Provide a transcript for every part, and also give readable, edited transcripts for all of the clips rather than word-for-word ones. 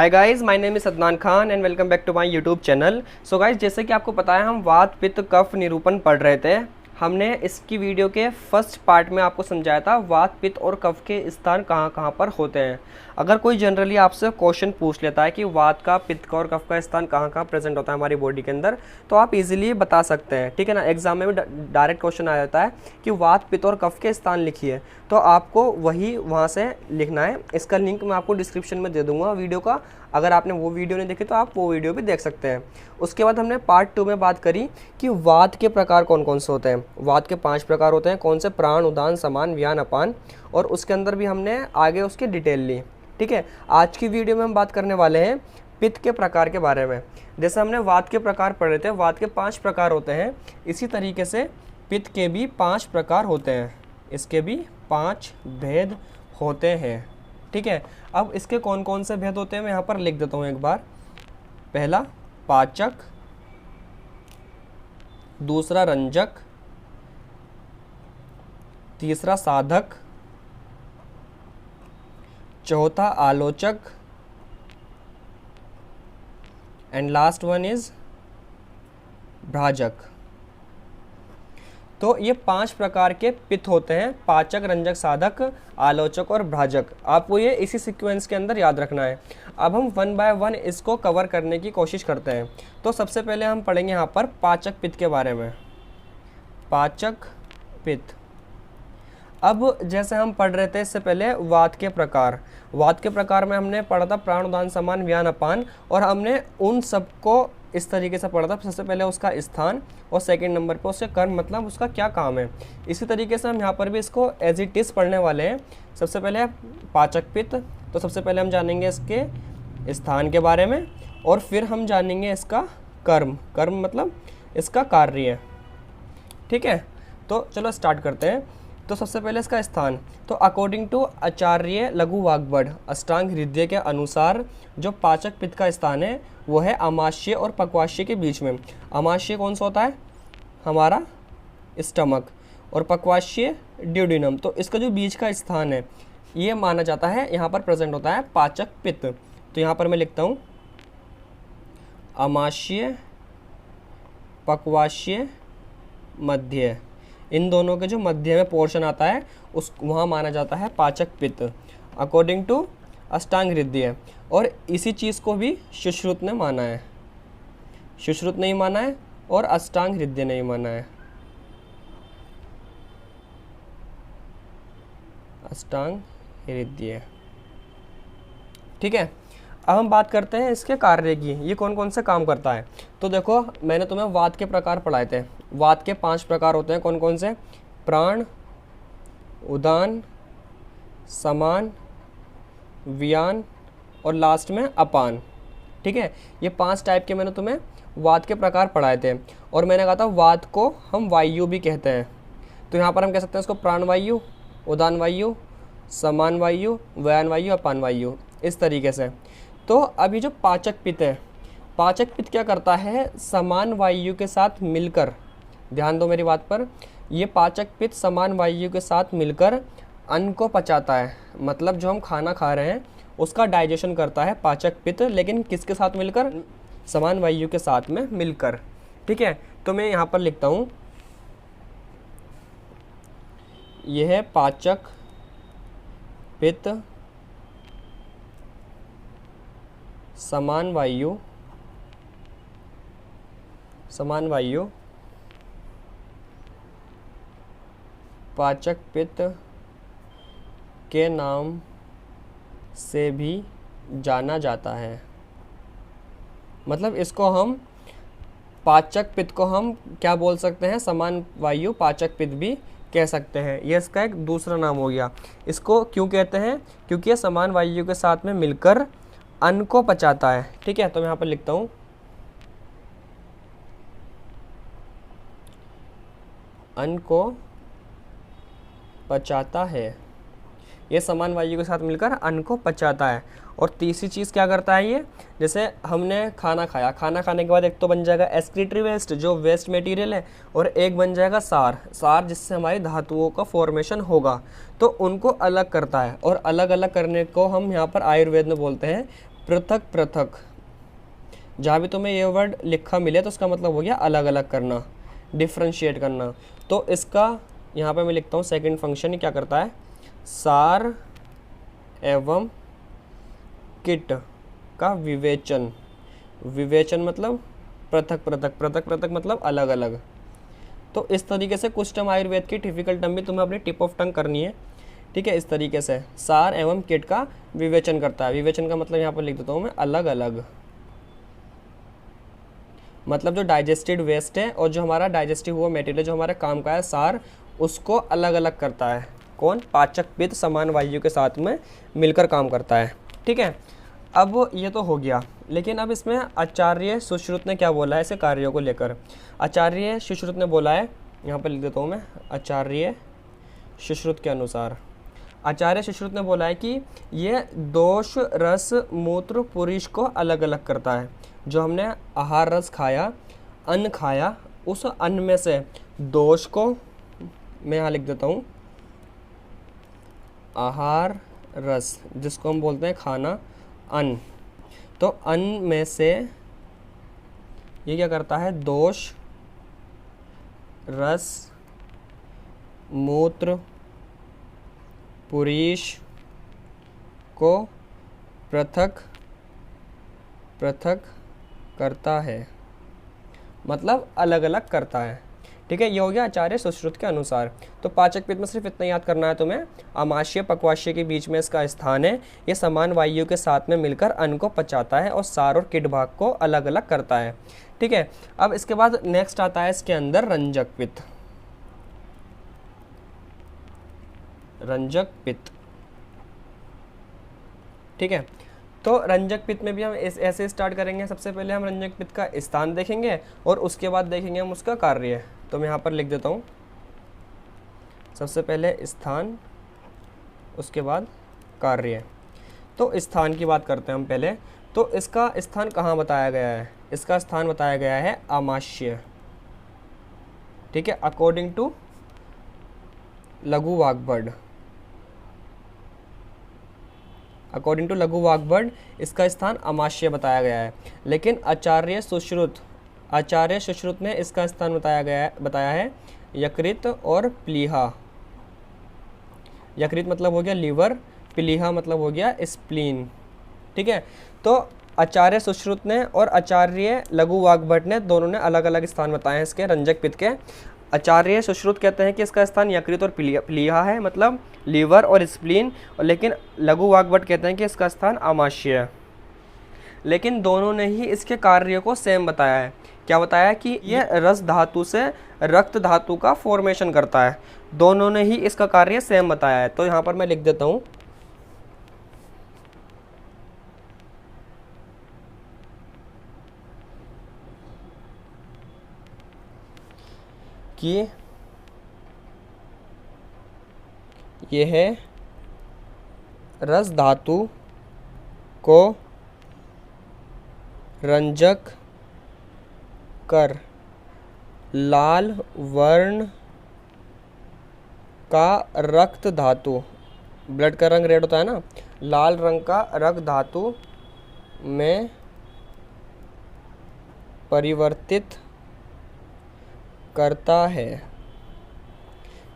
Hi guys, my name is Sadnan Khan and welcome back to my YouTube channel. So guys, जैसे कि आपको पता है हम वात पित्त कफ निरूपण पढ़ रहे थे। हमने इसकी वीडियो के फर्स्ट पार्ट में आपको समझाया था वात पित्त और कफ के स्थान कहाँ कहाँ पर होते हैं। अगर कोई जनरली आपसे क्वेश्चन पूछ लेता है कि वात का, पित्त का और कफ का स्थान कहाँ कहाँ प्रेजेंट होता है हमारी बॉडी के अंदर, तो आप इजीली बता सकते हैं, ठीक है ना। एग्जाम में भी डायरेक्ट क्वेश्चन आ जाता है कि वात पित्त और कफ के स्थान लिखिए, तो आपको वही वहाँ से लिखना है। इसका लिंक मैं आपको डिस्क्रिप्शन में दे दूंगा वीडियो का। अगर आपने वो वीडियो नहीं देखी तो आप वो वीडियो भी देख सकते हैं। उसके बाद हमने पार्ट 2 में बात करी कि वात के प्रकार कौन कौन से होते हैं। वात के 5 प्रकार होते हैं। कौन से? प्राण, उदान, समान, व्यान, अपान। और उसके अंदर भी हमने आगे उसकी डिटेल ली, ठीक है। आज की वीडियो में हम बात करने वाले हैं पित्त के प्रकार के बारे में। जैसे हमने वात के प्रकार पढ़े थे, वात के 5 प्रकार होते हैं, इसी तरीके से पित्त के भी 5 प्रकार होते हैं। इसके भी 5 भेद होते हैं, ठीक है। अब इसके कौन कौन से भेद होते हैं मैं यहाँ पर लिख देता हूँ एक बार। पहला पाचक, दूसरा रंजक, तीसरा साधक, चौथा आलोचक एंड लास्ट वन इज भ्राजक। तो ये 5 प्रकार के पित्त होते हैं, पाचक, रंजक, साधक, आलोचक और भ्राजक। आपको ये इसी सीक्वेंस के अंदर याद रखना है। अब हम 1 बाय 1 इसको कवर करने की कोशिश करते हैं। तो सबसे पहले हम पढ़ेंगे यहाँ पर पाचक पित्त के बारे में। पाचक पित्त। अब जैसे हम पढ़ रहे थे इससे पहले वात के प्रकार। वात के प्रकार में हमने पढ़ा था प्राण, उदान, समान, व्यान, अपान, और हमने उन सबको इस तरीके से पढ़ा था। सबसे पहले उसका स्थान और सेकंड नंबर पे उसके कर्म, मतलब उसका क्या काम है। इसी तरीके से हम यहाँ पर भी इसको एज इट इज पढ़ने वाले हैं। सबसे पहले पाचक पित्त, तो सबसे पहले हम जानेंगे इसके स्थान के बारे में और फिर हम जानेंगे इसका कर्म। कर्म मतलब इसका कार्य, ठीक है। तो चलो स्टार्ट करते हैं। तो सबसे पहले इसका स्थान, तो अकॉर्डिंग टू आचार्य लघु वाग्भट अष्टांग हृदय के अनुसार जो पाचक पित्त का स्थान है वो है अमाशय और पक्वाशय के बीच में। अमाशय कौन सा होता है? हमारा स्टमक, और पक्वाशय ड्यूडिनम। तो इसका जो बीच का स्थान है ये माना जाता है यहाँ पर प्रेजेंट होता है पाचक पित्त। तो यहाँ पर मैं लिखता हूँ अमाशय, पक्वाशय, मध्य। इन दोनों के जो मध्य में पोर्शन आता है उस वहाँ माना जाता है पाचक पित्त अकॉर्डिंग टू अष्टांग हृदय। और इसी चीज़ को भी सुश्रुत ने माना है। सुश्रुत नहीं माना है और अष्टांग हृदय नहीं माना है। अष्टांग हृदय, ठीक है। अब हम बात करते हैं इसके कार्य की, ये कौन कौन से काम करता है। तो देखो, मैंने तुम्हें वात के प्रकार पढ़ाए थे। वात के 5 प्रकार होते हैं। कौन कौन से? प्राण, उदान, समान, व्यान और लास्ट में अपान, ठीक है। ये 5 टाइप के मैंने तुम्हें वात के प्रकार पढ़ाए थे। और मैंने कहा था वात को हम वायु भी कहते हैं। तो यहाँ पर हम कह सकते हैं इसको प्राण वायु, उदान वायु, समान वायु, व्यान वायु, अपान वायु, इस तरीके से। तो अभी जो पाचक पित्त है, पाचक पित्त क्या करता है? समान वायु के साथ मिलकर, ध्यान दो मेरी बात पर, ये पाचक पित्त समान वायु के साथ मिलकर अन्न को पचाता है। मतलब जो हम खाना खा रहे हैं उसका डाइजेशन करता है पाचक पित्त, लेकिन किसके साथ मिलकर? समान वायु के साथ में मिलकर, ठीक है। तो मैं यहाँ पर लिखता हूँ यह है पाचक पित्त समान वायु, समान वायु पाचक पित्त के नाम से भी जाना जाता है। मतलब इसको हम पाचक पित्त को हम क्या बोल सकते हैं? समान वायु पाचक पित्त भी कह सकते हैं। ये इसका एक दूसरा नाम हो गया। इसको क्यों कहते हैं? क्योंकि ये समान वायु के साथ में मिलकर अन्न को पचाता है, ठीक है। तो मैं यहाँ पर लिखता हूँ अन्न को पचाता है। ये समान वायु के साथ मिलकर अन्न को पचाता है। और तीसरी चीज़ क्या करता है ये? जैसे हमने खाना खाया, खाना खाने के बाद एक तो बन जाएगा एक्सक्रीटरी वेस्ट, जो वेस्ट मटेरियल है, और एक बन जाएगा सार, सार जिससे हमारी धातुओं का फॉर्मेशन होगा। तो उनको अलग करता है, और अलग अलग करने को हम यहाँ पर आयुर्वेद में बोलते हैं पृथक पृथक, जहाँ भी तुम्हें ये वर्ड लिखा मिले तो उसका मतलब हो गया अलग अलग करना, डिफ्रेंशिएट करना। तो इसका यहाँ पे मैं लिखता हूँ सेकंड फंक्शन क्या करता है, सार एवं किट का विवेचन। विवेचन मतलब पृथक पृथक, पृथक पृथक मतलब अलग अलग। तो इस तरीके से कुछ टर्म आयुर्वेद की डिफिकल्ट टर्म भी तुम्हें अपनी टिप ऑफ टंग करनी है, ठीक है। इस तरीके से सार एवं किट का विवेचन करता है। विवेचन का मतलब यहाँ पर लिख देता हूँ मैं अलग अलग, मतलब जो डाइजेस्टेड वेस्ट है और जो हमारा डाइजेस्टिव हुआ मटेरियल जो हमारे काम का है सार, उसको अलग अलग करता है। कौन? पाचक पित्त समान वायु के साथ में मिलकर काम करता है, ठीक है। अब ये तो हो गया, लेकिन अब इसमें आचार्य सुश्रुत ने क्या बोला है ऐसे कार्यों को लेकर। आचार्य सुश्रुत ने बोला है, यहाँ पर लिख देता हूँ मैं, आचार्य सुश्रुत के अनुसार आचार्य सुश्रुत ने बोला है कि ये दोष रस मूत्र पुरुष को अलग अलग करता है। जो हमने आहार रस खाया, अन्न खाया, उस अन्न में से दोष को मैं यहाँ लिख देता हूँ, आहार रस जिसको हम बोलते हैं खाना अन्न, तो अन्न में से ये क्या करता है, दोष रस मूत्र पुरीश को पृथक पृथक करता है, मतलब अलग अलग करता है, ठीक है। ये हो गया आचार्य सुश्रुत के अनुसार। तो पाचक पित्त में सिर्फ इतना याद करना है तुम्हें, आमाशय पक्वाशय के बीच में इसका स्थान है। ये समान वायु के साथ में मिलकर अन्न को पचाता है और सार और किट भाग को अलग अलग करता है, ठीक है। अब इसके बाद नेक्स्ट आता है इसके अंदर रंजक पित्त। रंजक पित्त, ठीक है। तो रंजक पित्त में भी हम ऐसे स्टार्ट करेंगे। सबसे पहले हम रंजक पित्त का स्थान देखेंगे और उसके बाद देखेंगे हम उसका कार्य। तो मैं यहाँ पर लिख देता हूँ, सबसे पहले स्थान, उसके बाद कार्य। तो स्थान की बात करते हैं हम पहले। तो इसका स्थान कहाँ बताया गया है? इसका स्थान बताया गया है आमाशय, ठीक है, अकॉर्डिंग टू लघु वाग्भट। अकॉर्डिंग टू लघु वाग्भट इसका स्थान आमाशय बताया गया है। लेकिन आचार्य सुश्रुत ने इसका स्थान बताया है यकृत और प्लीहा। यकृत मतलब हो गया लीवर, प्लीहा मतलब हो गया स्प्लीन, ठीक है। तो आचार्य सुश्रुत ने और आचार्य लघु वाग्भट ने दोनों ने अलग अलग स्थान बताए हैं इसके रंजक पित्त के। आचार्य सुश्रुत कहते हैं कि इसका स्थान यकृत और प्लीहा है, मतलब लीवर और स्प्लीन, और लेकिन लघु वाग्भट कहते हैं कि इसका स्थान आमाशय है। लेकिन दोनों ने ही इसके कार्य को सेम बताया है। क्या बताया? कि यह रस धातु से रक्त धातु का फॉर्मेशन करता है। दोनों ने ही इसका कार्य सेम बताया है। तो यहाँ पर मैं लिख देता हूँ कि यह रस धातु को रंजक कर लाल वर्ण का रक्त धातु, ब्लड का रंग रेड होता है ना, लाल रंग का रक्त धातु में परिवर्तित करता है,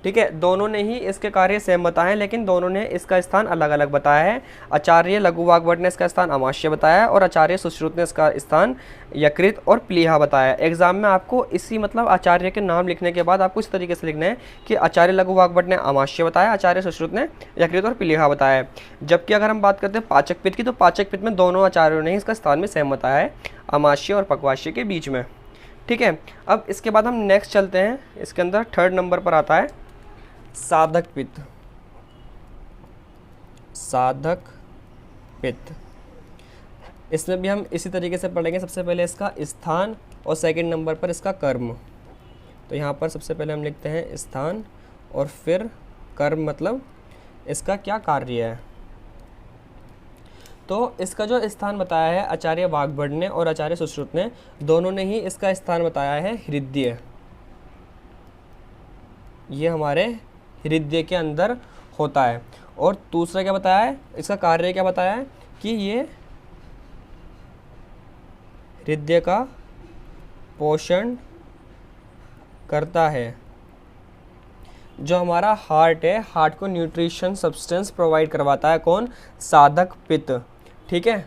ठीक है। दोनों ने ही इसके कार्य सेम बताए हैं, लेकिन दोनों ने इसका स्थान अलग अलग बताया है। आचार्य लघु वाग्भट ने इसका स्थान आमाशय बताया और आचार्य सुश्रुत ने इसका स्थान यकृत और प्लीहा बताया। एग्जाम में आपको इसी मतलब आचार्य के नाम लिखने के बाद आपको इस तरीके से लिखना है कि आचार्य लघु वाग्भट ने आमाशय बताया, आचार्य सुश्रुत ने यकृत और प्लीहा बताया। जबकि अगर हम बात करते हैं पाचक पित्त की, तो पाचक पित्त में दोनों आचार्यों ने इसका स्थान में सेम बताया है, आमाशय और पक्वाशय के बीच में, ठीक है। अब इसके बाद हम नेक्स्ट चलते हैं। इसके अंदर थर्ड नंबर पर आता है साधक पित्त। साधक पित्त, इसमें भी हम इसी तरीके से पढ़ेंगे। सबसे पहले इसका स्थान और सेकंड नंबर पर इसका कर्म। तो यहाँ पर सबसे पहले हम लिखते हैं स्थान और फिर कर्म, मतलब इसका क्या कार्य है। तो इसका जो स्थान बताया है आचार्य वाग्भट ने और आचार्य सुश्रुत ने, दोनों ने ही इसका स्थान बताया है हृदय। ये हमारे हृदय के अंदर होता है। और दूसरा क्या बताया है, इसका कार्य क्या बताया है कि ये हृदय का पोषण करता है। जो हमारा हार्ट है, हार्ट को न्यूट्रिशन सब्सटेंस प्रोवाइड करवाता है कौन? साधक पित्त। ठीक है।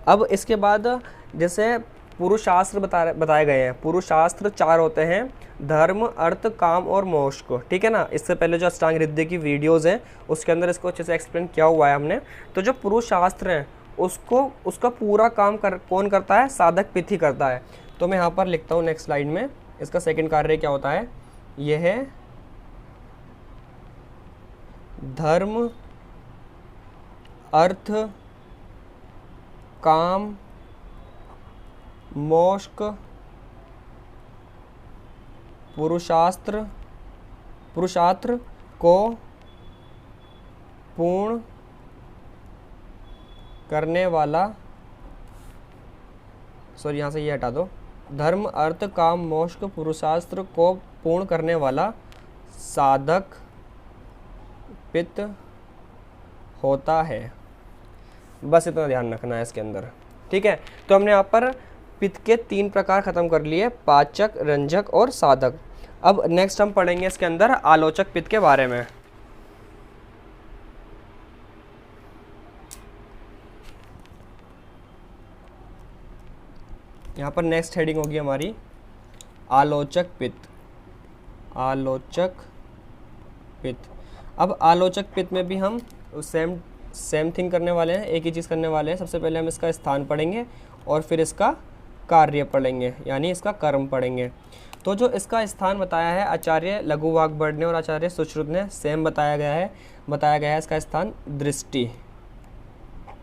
अब इसके बाद जैसे पुरुषास्त्र बताए गए हैं। पुरुषास्त्र 4 होते हैं, धर्म, अर्थ, काम और मोक्ष को। ठीक है ना। इससे पहले जो अष्टांग हृदय की वीडियोस हैं उसके अंदर इसको अच्छे से एक्सप्लेन किया हुआ है हमने। तो जो पुरुषास्त्र हैं उसका पूरा काम कौन करता है? साधक पित्त ही करता है। तो मैं यहाँ पर लिखता हूँ नेक्स्ट स्लाइड में, इसका सेकंड कार्य क्या होता है? यह है धर्म, अर्थ, काम, मोक्ष, पुरुषार्थ को पूर्ण करने वाला, सॉरी यहाँ से ये हटा दो, धर्म, अर्थ, काम, मोक्ष, पुरुषार्थ को पूर्ण करने वाला साधक पित्त होता है। बस इतना ध्यान रखना है इसके अंदर। ठीक है। तो हमने यहाँ पर पित्त के 3 प्रकार खत्म कर लिए, पाचक, रंजक और साधक। अब नेक्स्ट हम पढ़ेंगे इसके अंदर आलोचक पित्त के बारे में। यहाँ पर नेक्स्ट हेडिंग होगी हमारी आलोचक पित्त। आलोचक पित्त। अब आलोचक पित्त में भी हम सेम थिंग करने वाले हैं, एक ही चीज़ करने वाले हैं। सबसे पहले हम इसका स्थान पढ़ेंगे और फिर इसका कार्य पढ़ेंगे, यानी इसका कर्म पढ़ेंगे। तो जो इसका स्थान बताया है आचार्य लघु वाग्भट ने और आचार्य सुश्रुत ने, सेम बताया गया है इसका स्थान दृष्टि।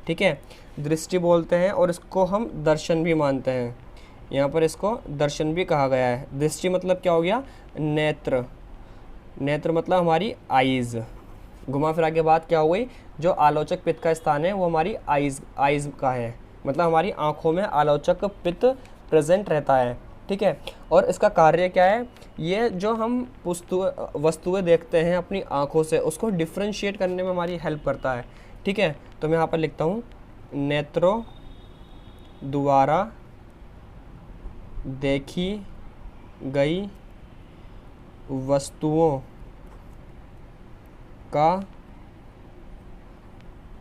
ठीक है। दृष्टि बोलते हैं और इसको हम दर्शन भी मानते हैं। यहाँ पर इसको दर्शन भी कहा गया है। दृष्टि मतलब क्या हो गया? नेत्र। नेत्र मतलब हमारी आईज। घुमा फिरा के बाद क्या हो गई? जो आलोचक पित्त का स्थान है वो हमारी आईज का है, मतलब हमारी आंखों में आलोचक पित्त प्रेजेंट रहता है। ठीक है। और इसका कार्य क्या है? ये जो हम वस्तुएं देखते हैं अपनी आंखों से, उसको डिफ्रेंशिएट करने में हमारी हेल्प करता है। ठीक है। तो मैं यहाँ पर लिखता हूँ, नेत्रों द्वारा देखी गई वस्तुओं का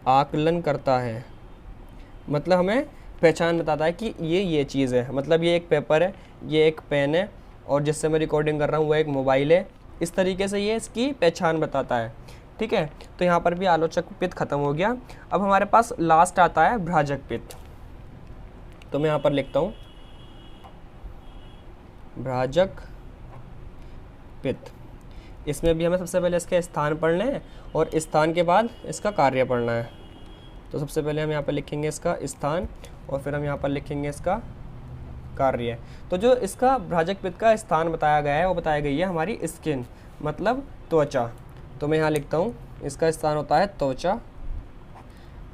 आकलन करता है। मतलब हमें पहचान बताता है कि ये चीज़ है। मतलब ये एक पेपर है, ये एक पेन है, और जिससे मैं रिकॉर्डिंग कर रहा हूँ वो एक मोबाइल है। इस तरीके से ये इसकी पहचान बताता है। ठीक है। तो यहाँ पर भी आलोचक पित्त खत्म हो गया। अब हमारे पास लास्ट आता है भ्राजक पित्त। तो मैं यहाँ पर लिखता हूँ भ्राजक पित्त। इसमें भी हमें सबसे पहले इसके स्थान पढ़ने हैं और स्थान के बाद इसका कार्य पढ़ना है। तो सबसे पहले हम यहाँ पर लिखेंगे इसका स्थान और फिर हम यहाँ पर लिखेंगे इसका कार्य। तो जो इसका भ्राजक पित्त का स्थान बताया गया है वो बताई गई है हमारी स्किन, मतलब त्वचा। तो मैं यहाँ लिखता हूँ इसका स्थान होता है त्वचा,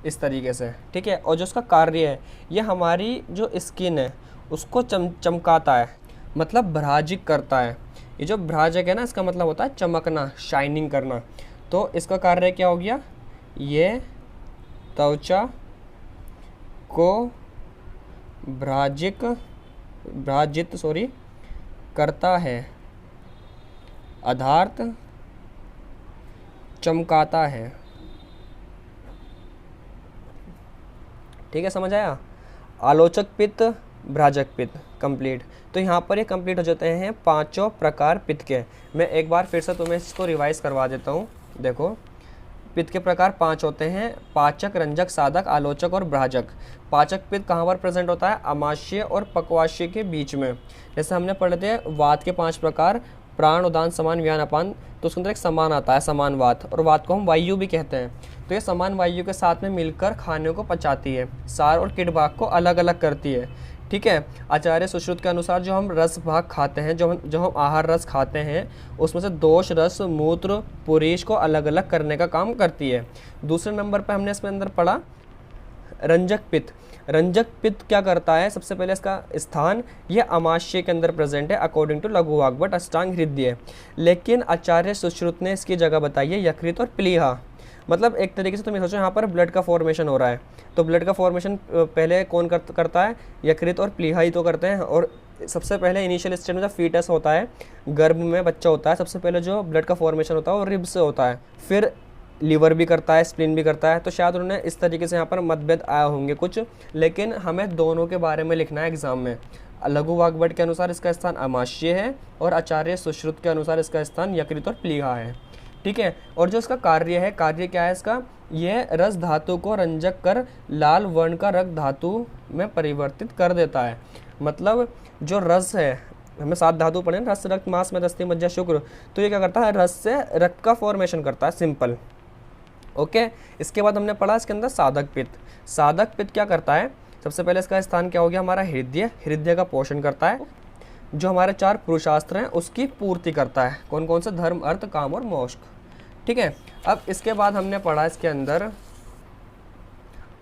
इस तरीके से। ठीक है। और जो इसका कार्य है, ये हमारी जो स्किन है उसको चमकाता है, मतलब भ्राजिक करता है। ये जो भ्राजक है ना, इसका मतलब होता है चमकना, शाइनिंग करना। तो इसका कार्य क्या हो गया? ये त्वचा को भ्राजित करता है, अर्थात चमकाता है। ठीक है, समझ आया? आलोचक पित्त, भ्राजक पित्त कंप्लीट। तो यहाँ पर ये कंप्लीट हो जाते हैं 5 प्रकार पित्त के। मैं एक बार फिर से तुम्हें इसको रिवाइज करवा देता हूँ। देखो, पित्त के प्रकार 5 होते हैं, पाचक, रंजक, साधक, आलोचक और भ्राजक। पाचक पित्त कहाँ पर प्रेजेंट होता है? अमाशय और पक्वाशय के बीच में। जैसे हमने पढ़े थे वात के 5 प्रकार, प्राण, उदान, समान, व्यान, अपान। तो उसके अंदर एक समान आता है, समान वात, और वात को हम वायु भी कहते हैं। तो ये समान वायु के साथ में मिलकर खाने को पचाती है, सार और कीट भाग को अलग अलग करती है। ठीक है। आचार्य सुश्रुत के अनुसार जो हम रस भाग खाते हैं, जो हम आहार रस खाते हैं, उसमें से दोष रस, मूत्र, पुरीश को अलग अलग करने का काम करती है। दूसरे नंबर पर हमने इसमें अंदर पढ़ा रंजक पित्त। रंजक पित्त क्या करता है? सबसे पहले इसका स्थान ये अमाशय के अंदर प्रेजेंट है अकॉर्डिंग टू लघु वाग्भट अष्टांग हृदय। लेकिन आचार्य सुश्रुत ने इसकी जगह बताई है यकृत और प्लीहा। मतलब एक तरीके से तुम ये सोचो यहाँ पर ब्लड का फॉर्मेशन हो रहा है, तो ब्लड का फॉर्मेशन पहले कौन करता है, यकृत और प्लीहा ही तो करते हैं। और सबसे पहले इनिशियल स्टेज में जब फीटस होता है, गर्भ में बच्चा होता है, सबसे पहले जो ब्लड का फॉर्मेशन होता है वो रिब से होता है, फिर लीवर भी करता है, स्प्लीन भी करता है। तो शायद उन्होंने इस तरीके से यहाँ पर मतभेद आया होंगे कुछ, लेकिन हमें दोनों के बारे में लिखना है एग्जाम में। लघु वाग्भट के अनुसार इसका स्थान आमाशय है और आचार्य सुश्रुत के अनुसार इसका स्थान यकृत और प्लीहा है। ठीक है, और जो इसका कार्य है, कार्य क्या है इसका, यह रस धातु को रंजक कर लाल वर्ण का रक्त धातु में परिवर्तित कर देता है। मतलब जो रस है, हमें 7 धातु पढ़े रस रक्त मांस मेदस्थि मज्जा शुक्र, तो ये क्या करता है, रस से रक्त का फॉर्मेशन करता है, सिंपल। ओके, इसके बाद हमने पढ़ा इसके अंदर साधक पित्त। साधक पित्त क्या करता है, सबसे पहले इसका स्थान क्या हो गया हमारा हृदय, हृदय का पोषण करता है, जो हमारे 4 पुरुषास्त्र हैं उसकी पूर्ति करता है। कौन कौन से, धर्म अर्थ काम और मोक्ष। ठीक है, अब इसके बाद हमने पढ़ा इसके अंदर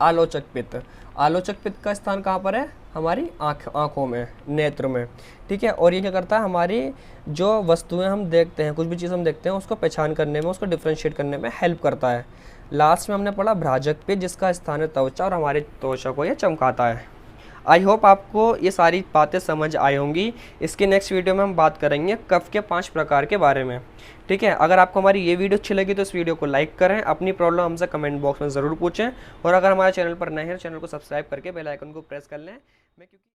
आलोचक पित्त। आलोचक पित्त का स्थान कहाँ पर है, हमारी आँखों में, नेत्र में। ठीक है, और ये क्या करता है, हमारी जो वस्तुएं हम देखते हैं, कुछ भी चीज़ हम देखते हैं उसको पहचान करने में, उसको डिफ्रेंशिएट करने में हेल्प करता है। लास्ट में हमने पढ़ा भ्राजक पित्त, जिसका स्थान है त्वचा और हमारी त्वचा को ये चमकाता है। आई होप आपको ये सारी बातें समझ आई होंगी। इसके नेक्स्ट वीडियो में हम बात करेंगे कफ के 5 प्रकार के बारे में। ठीक है, अगर आपको हमारी ये वीडियो अच्छी लगी तो इस वीडियो को लाइक करें, अपनी प्रॉब्लम हमसे कमेंट बॉक्स में ज़रूर पूछें, और अगर हमारे चैनल पर नए हैं चैनल को सब्सक्राइब करके बेल आइकन को प्रेस कर लें। मैं क्योंकि